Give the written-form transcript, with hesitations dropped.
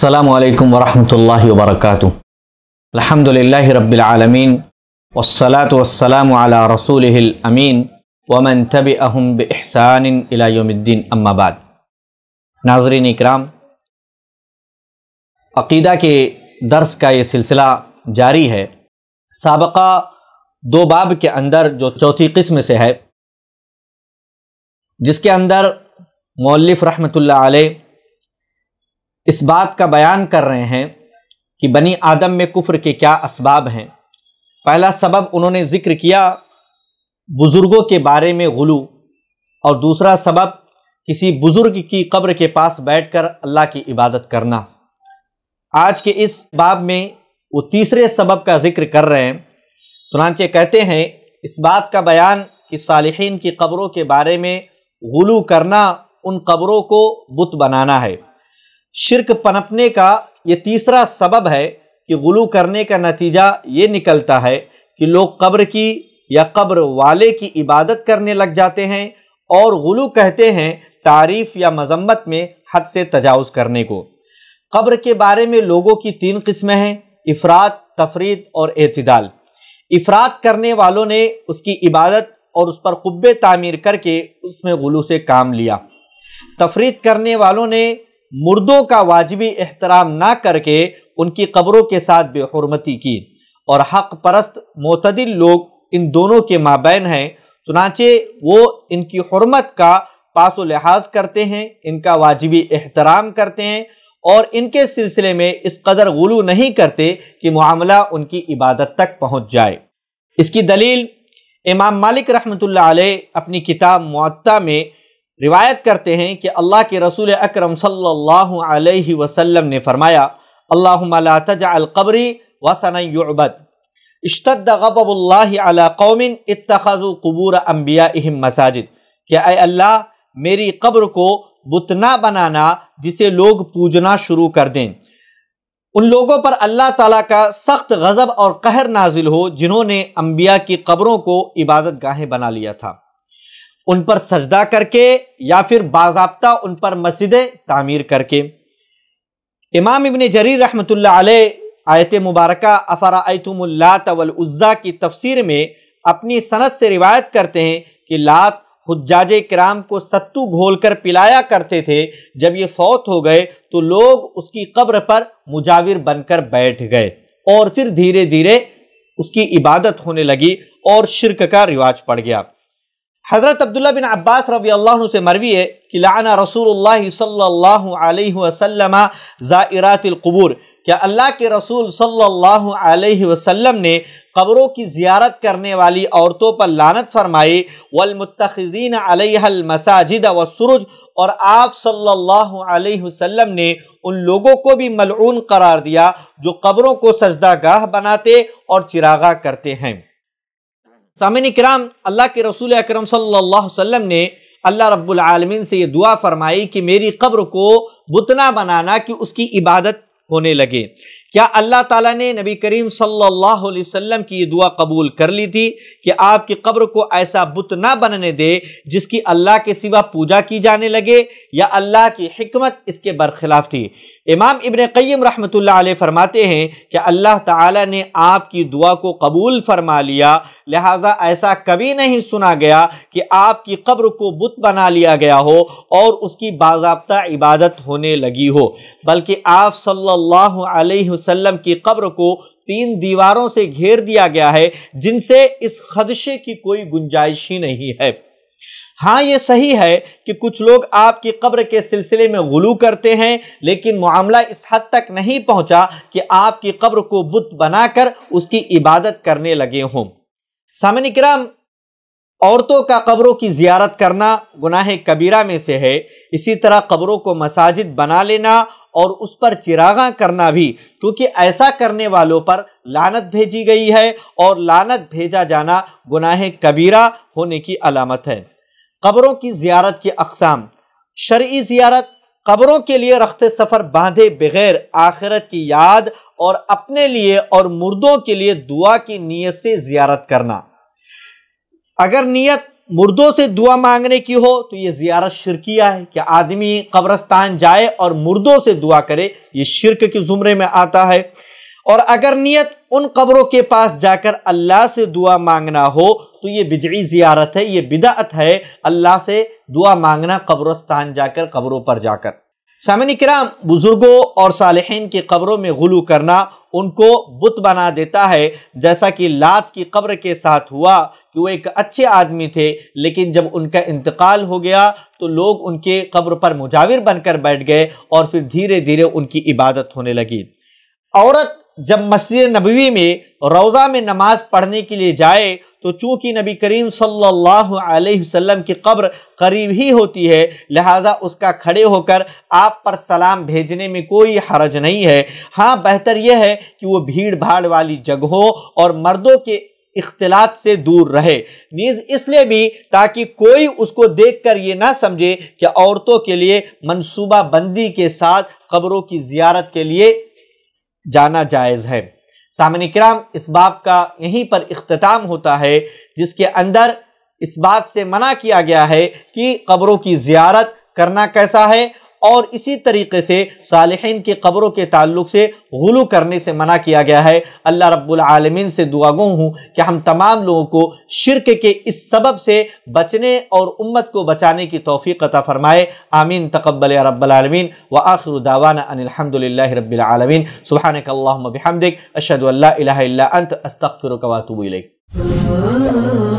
अस्सलामु अलैकुम वरहमतुल्लाहि वबरकातुहू। अल्हम्दुलिल्लाहि रब्बिल आलमीन वस्सलातु वस्सलामु अला रसूलिहिल अमीन वमन तबिअहुम बिइहसानिन इला यौमिद्दीन, अम्मा बाद। नाज़रीन इकराम, अक़ीदा के दर्स का ये सिलसिला जारी है। साबक़ा दो बाब के अंदर जो चौथी किस्म से है, जिसके अंदर मौल्लिफ़ रहमतुल्लाह अलैह इस बात का बयान कर रहे हैं कि बनी आदम में कुफ्र के क्या असबाब हैं। पहला सबब उन्होंने ज़िक्र किया बुज़ुर्गों के बारे में गुलू, और दूसरा सबब किसी बुज़ुर्ग की कब्र के पास बैठकर अल्लाह की इबादत करना। आज के इस बाब में वो तीसरे सबब का ज़िक्र कर रहे हैं। चुनांचे कहते हैं इस बात का बयान कि सालिहीन की कब्रों के बारे में गुलू करना, उन कब्रों को बुत बनाना है। शिर्क पनपने का ये तीसरा सबब है कि गुलू करने का नतीजा ये निकलता है कि लोग कब्र की या कब्र वाले की इबादत करने लग जाते हैं, और गुलू कहते हैं तारीफ़ या मज़म्मत में हद से तजावुज़ करने को। कब्र के बारे में लोगों की तीन किस्में हैं, इफ़रात, तफरीद और एतिदाल। इफ़रात करने वालों ने उसकी इबादत और उस पर कुब्बे तामीर करके उसमें गुलू से काम लिया। तफरीद करने वालों ने मुर्दों का वाजिबी एहतराम ना करके उनकी कब्रों के साथ बेहुरमती की, और हक़ परस्त मोतदिल लोग इन दोनों के माबैन हैं। चुनांचे वो इनकी हुर्मत का पासो लिहाज करते हैं, इनका वाजिबी एहतराम करते हैं, और इनके सिलसिले में इस कदर गुलू नहीं करते कि मामला उनकी इबादत तक पहुँच जाए। इसकी दलील इमाम मालिक रहमतुल्लाह अलैह अपनी किताब मुअत्ता में रिवायत करते हैं कि अल्लाह के रसूल अकरम सल्लल्लाहु अलैहि वसल्लम ने फरमाया, अल्लाहुम्मा ला तजअल क़ब्री वसनन युअबद, इश्तद्द ग़ज़बुल्लाहि अला क़ौमिन इत्तख़ज़ू क़ुबूर अंबियाइहिम मसाजिद, कि ऐ अल्लाह मेरी कब्र को बुत ना बनाना जिसे लोग पूजना शुरू कर दें। उन लोगों पर अल्लाह ताला का सख्त गज़ब और कहर नाजिल हो जिन्होंने अंबिया की कब्रों को इबादत गाहें बना लिया था, उन पर सजदा करके या फिर बाज़ाब्ता उन पर मस्जिदें तामीर करके। इमाम इब्न जरीर रहमतुल्लाह अलैह आयत मुबारका अफ़रअयतुमुल लात वल उज़्ज़ा की तफसीर में अपनी सनद से रिवायत करते हैं कि लात हुज्जाजे किराम को सत्तू घोलकर पिलाया करते थे। जब ये फौत हो गए तो लोग उसकी कब्र पर मुजाविर बनकर बैठ गए, और फिर धीरे धीरे उसकी इबादत होने लगी और शिर्क का रिवाज पड़ गया। हज़रत अब्दुल्लाह बिन अब्बास रज़ी अल्लाह अन्हु से मरवी है कि लाना रसूलुल्लाह सल्लल्लाहु अलैहि वसल्लम ज़ाइरातिल क़ुबूर, क्या अल्लाह के रसूल सल्लल्लाहु अलैहि वसल्लम ने कब्रों की ज़ियारत करने वाली औरतों पर लानत फरमाई, वल मुत्तख़िज़ीन अलैहल मसाजिद वस्सुरुज, और आप सल्लल्लाहु अलैहि वसल्लम ने उन लोगों को भी मलऊन करार दिया जो कब्रों को सजदागाह बनाते और चिरागा करते हैं। सामीन किराम, अल्लाह के रसूल अकरम सल्लल्लाहु अलैहि वसल्लम ने अल्लाह रब्बुल आलमीन से ये दुआ फरमाई कि मेरी कब्र को बुतना बनाना कि उसकी इबादत होने लगे। क्या अल्लाह ताला ने नबी करीम सल्लल्लाहु अलैहि वसल्लम की ये दुआ कबूल कर ली थी कि आपकी कब्र को ऐसा बुत ना बनने दे जिसकी अल्लाह के सिवा पूजा की जाने लगे, या अल्लाह की हिकमत इसके बरखिलाफ थी? इमाम इब्न क़य्यिम रहमतुल्लाह अलैह फरमाते हैं कि अल्लाह ताला ने आपकी दुआ को कबूल फरमा लिया, लिहाजा ऐसा कभी नहीं सुना गया कि आपकी कब्र को बुत बना लिया गया हो और उसकी बाज़ाब्ता इबादत होने लगी हो, बल्कि आप सल्लल्लाहु अलैहि वसल्लम की कब्र को 3 दीवारों से घेर दिया गया है जिनसे इस खदशे की कोई गुंजाइश ही नहीं है। हाँ, ये सही है कि कुछ लोग आपकी कब्र के सिलसिले में गुलू करते हैं, लेकिन मामला इस हद तक नहीं पहुंचा कि आपकी कब्र को बुत बनाकर उसकी इबादत करने लगे हों। सामने किराम, औरतों का कब्रों की ज़ियारत करना गुनाह कबीरा में से है। इसी तरह कब्रों को मसाजिद बना लेना और उस पर चिरागा करना भी, क्योंकि ऐसा करने वालों पर लानत भेजी गई है, और लानत भेजा जाना गुनाह कबीरा होने की अलामत है। कब्रों की ज़ियारत की अक़साम। शरई ज़ियारत, कब्रों के लिए रख्ते सफ़र बांधे बग़ैर आखिरत की याद और अपने लिए और मुर्दों के लिए दुआ की नीयत से ज़ियारत करना। अगर नीयत مردوں سے دعا مانگنے کی ہو تو یہ زیارت شرکیہ ہے کہ آدمی قبرستان جائے اور مردوں سے دعا کرے، یہ شرک کے زمرے میں آتا ہے۔ اور اگر نیت ان قبروں کے پاس جا کر اللہ سے دعا مانگنا ہو تو یہ بدعی زیارت ہے، یہ بدعت ہے، اللہ سے دعا مانگنا قبرستان جا کر، قبروں پر جا کر۔ سامعین کرام، بزرگوں اور صالحین کی قبروں میں غلو کرنا ان کو بت بنا دیتا ہے، جیسا کہ لات کی قبر کے ساتھ ہوا کہ وہ ایک اچھے آدمی تھے، لیکن جب ان کا انتقال ہو گیا تو لوگ ان کے قبر پر مجاور بن کر بیٹھ گئے اور پھر دھیرے دھیرے ان کی عبادت ہونے لگی۔ عورت جب مسجد نبوی میں روضہ میں نماز پڑھنے کے لیے جائے تو چونکہ نبی کریم صلی اللہ علیہ وسلم کی قبر قریب ہی ہوتی ہے، لہٰذا اس کا کھڑے ہو کر آپ پر سلام بھیجنے میں کوئی حرج نہیں ہے۔ ہاں، بہتر یہ ہے کہ وہ بھیڑ بھاڑ والی جگہوں اور مردوں کے اختلاط سے دور رہے، نیز اس لیے بھی تاکہ کوئی اس کو دیکھ کر یہ نہ سمجھے کہ عورتوں کے لیے منصوبہ بندی کے ساتھ قبروں کی زیارت کے لیے جانا جائز ہے۔ سامعین کرام، اس باب کا یہیں پر اختتام ہوتا ہے، جس کے اندر اس بات سے منع کیا گیا ہے کہ قبروں کی زیارت کرنا کیسا ہے، اور اسی طریقے سے صالحین کی قبروں کے تعلق سے غلو کرنے سے منع کیا گیا ہے۔ اللہ رب العالمین سے دعا گو ہوں کہ ہم تمام لوگوں کو شرک کے اس سبب سے بچنے اور امت کو بچانے کی توفیق عطا فرمائے۔ آمین، تقبل یا رب العالمین، وآخر دعوانا ان الحمد للہ رب العالمین۔ سبحانک اللہم بحمدک، اشہد ان لا الہ الا انت، استغفرک واتوب الیک۔